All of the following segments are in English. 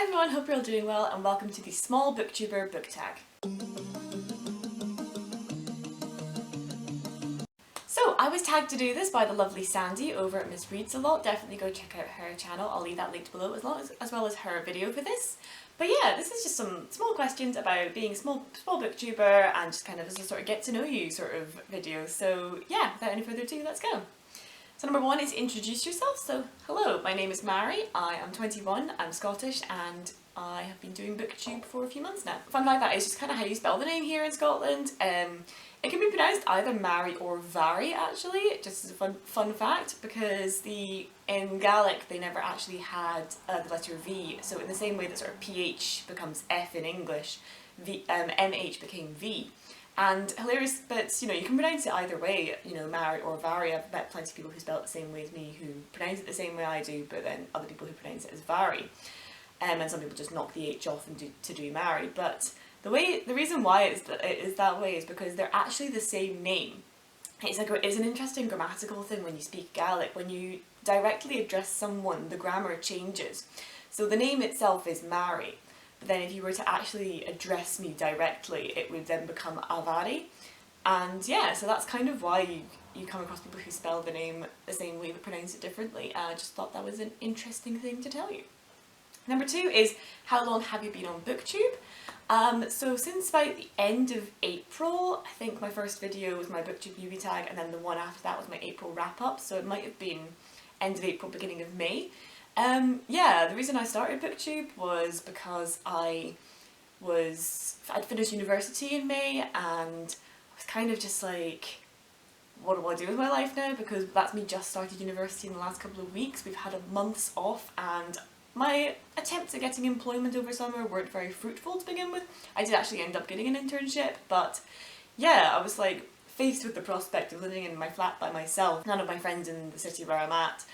Hi everyone, hope you're all doing well and welcome to the Small Booktuber Book Tag. So I was tagged to do this by the lovely Sandy over at Miss Reads a Lot. Definitely go check out her channel, I'll leave that linked below as well as her video for this. But yeah, this is just some small questions about being a small booktuber and just kind of as a sort of get to know you sort of video. So yeah, without any further ado, let's go. So number one is introduce yourself. So hello, my name is Mary, I am 21, I'm Scottish and I have been doing Booktube for a few months now. Fun fact that is just kind of how you spell the name here in Scotland. It can be pronounced either Mary or Vary actually, just as a fun fact, because in Gaelic they never actually had the letter V, so in the same way that sort of PH becomes F in English, MH became V. And hilarious, but you know, you can pronounce it either way, you know, Mary or Vary. I've met plenty of people who spell it the same way as me who pronounce it the same way I do, but then other people who pronounce it as Vary. And some people just knock the H off and do Mary. But the reason why it is that way is because they're actually the same name. It's an interesting grammatical thing when you speak Gaelic. When you directly address someone, the grammar changes. So the name itself is Mary. But then if you were to actually address me directly, it would then become Avari. And yeah, so that's kind of why you come across people who spell the name the same way but pronounce it differently. And I just thought that was an interesting thing to tell you. Number two is, how long have you been on Booktube? So since about the end of April, I think my first video was my Booktube newbie tag, and then the one after that was my April wrap-up, so it might have been end of April, beginning of May. Yeah, the reason I started Booktube was because I'd finished university in May and I was kind of just like, what do I do with my life now? Because that's me just started university in the last couple of weeks. We've had a month's off and my attempts at getting employment over summer weren't very fruitful to begin with. I did actually end up getting an internship, but yeah, I was like faced with the prospect of living in my flat by myself, none of my friends in the city where I'm at,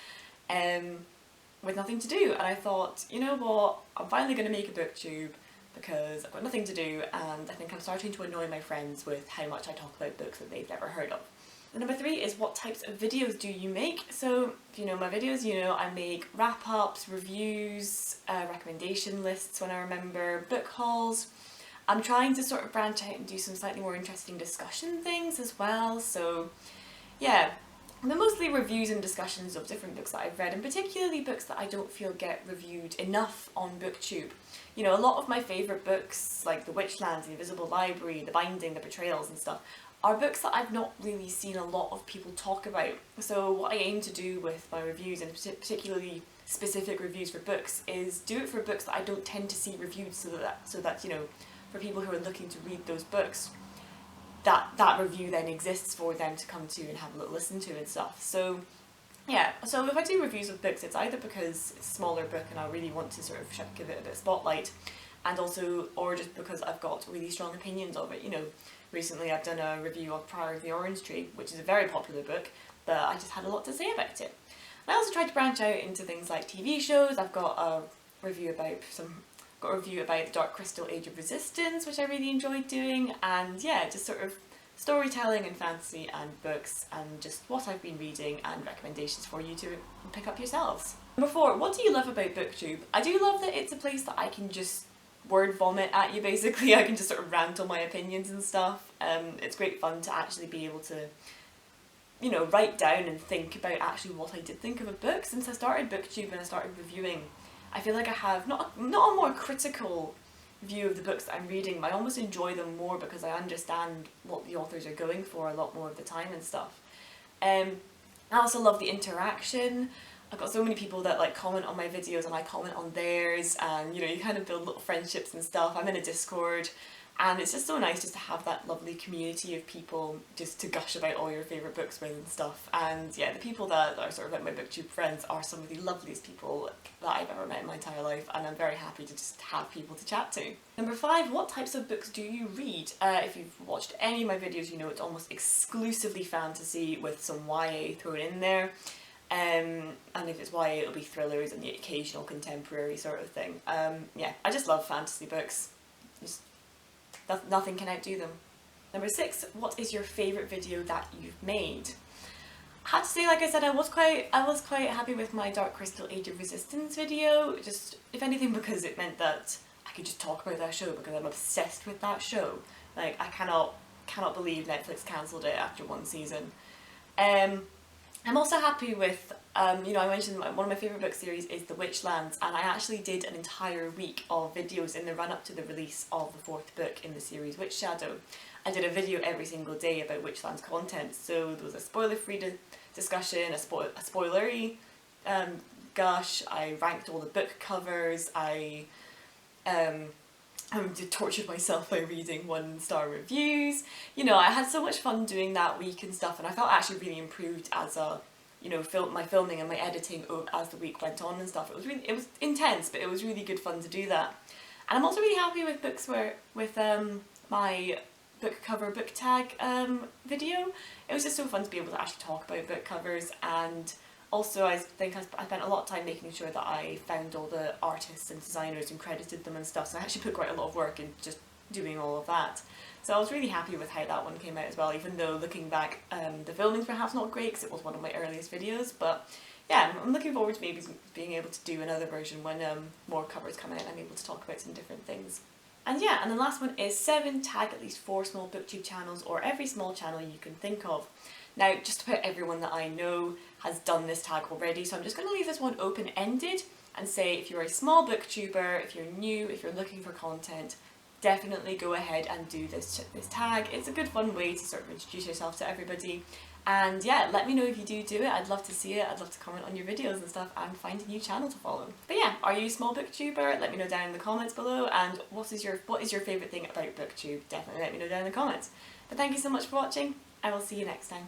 with nothing to do, and I thought, you know what, I'm finally going to make a booktube because I've got nothing to do and I think I'm starting to annoy my friends with how much I talk about books that they've never heard of. The number three is, what types of videos do you make? So if you know my videos, you know I make wrap-ups, reviews, recommendation lists when I remember, book hauls. I'm trying to sort of branch out and do some slightly more interesting discussion things as well, so yeah. They're mostly reviews and discussions of different books that I've read, and particularly books that I don't feel get reviewed enough on Booktube. You know, a lot of my favourite books, like The Witchlands, The Invisible Library, The Binding, The Betrayals and stuff, are books that I've not really seen a lot of people talk about. So what I aim to do with my reviews, and particularly specific reviews for books, is do it for books that I don't tend to see reviewed, so that you know, for people who are looking to read those books, that review then exists for them to come to and have a little listen to and stuff. So yeah, so if I do reviews of books, it's either because it's a smaller book and I really want to sort of give it a bit of spotlight, and also, or just because I've got really strong opinions of it. You know, recently I've done a review of Priory of the Orange Tree, which is a very popular book, but I just had a lot to say about it. And I also tried to branch out into things like TV shows. I've got a review about The Dark Crystal Age of Resistance, which I really enjoyed doing, and yeah, just sort of storytelling and fantasy and books and just what I've been reading and recommendations for you to pick up yourselves. Number four, what do you love about Booktube? I do love that it's a place that I can just word vomit at you basically. I can just sort of rant on my opinions and stuff. It's great fun to actually be able to, you know, write down and think about actually what I did think of a book. Since I started Booktube and I started reviewing, I feel like I have not a more critical view of the books that I'm reading, but I almost enjoy them more because I understand what the authors are going for a lot more of the time and stuff. I also love the interaction. I've got so many people that like comment on my videos and I comment on theirs, and you know, you kind of build little friendships and stuff. I'm in a Discord and it's just so nice just to have that lovely community of people just to gush about all your favourite books with and stuff. And yeah, the people that are sort of like my Booktube friends are some of the loveliest people that I've ever met in my entire life, and I'm very happy to just have people to chat to. Number five, what types of books do you read? If you've watched any of my videos, you know it's almost exclusively fantasy with some YA thrown in there. And if it's YA, it'll be thrillers and the occasional contemporary sort of thing. Yeah, I just love fantasy books. Nothing can outdo them. Number six, what is your favourite video that you've made? I have to say, like I said, I was quite happy with my Dark Crystal Age of Resistance video, just if anything because it meant that I could just talk about that show because I'm obsessed with that show. Like, I cannot believe Netflix cancelled it after one season. I'm also happy with, you know, I mentioned one of my favourite book series is The Witchlands, and I actually did an entire week of videos in the run-up to the release of the 4th book in the series, Witch Shadow. I did a video every single day about Witchlands content, so there was a spoiler-free discussion, a spoilery gush, I ranked all the book covers, I tortured myself by reading 1-star reviews. You know, I had so much fun doing that week and stuff, and I felt actually really improved as a, you know, my filming and my editing as the week went on and stuff. It was intense, but it was really good fun to do that. And I'm also really happy with books with my book cover book tag video. It was just so fun to be able to actually talk about book covers, and also I think I spent a lot of time making sure that I found all the artists and designers and credited them and stuff, so I actually put quite a lot of work in just doing all of that. So I was really happy with how that one came out as well, even though looking back the filming's perhaps not great because it was one of my earliest videos, but yeah, I'm looking forward to maybe being able to do another version when more covers come out and I'm able to talk about some different things. And yeah, and the last one is 7, tag at least 4 small booktube channels or every small channel you can think of. Now, just about everyone that I know has done this tag already, so I'm just going to leave this one open-ended and say if you're a small booktuber, if you're new, if you're looking for content, definitely go ahead and do this tag. It's a good fun way to sort of introduce yourself to everybody. And yeah, let me know if you do it. I'd love to see it. I'd love to comment on your videos and stuff and find a new channel to follow. But yeah, are you a small booktuber? Let me know down in the comments below. And what is your favourite thing about booktube? Definitely let me know down in the comments. But thank you so much for watching. I will see you next time.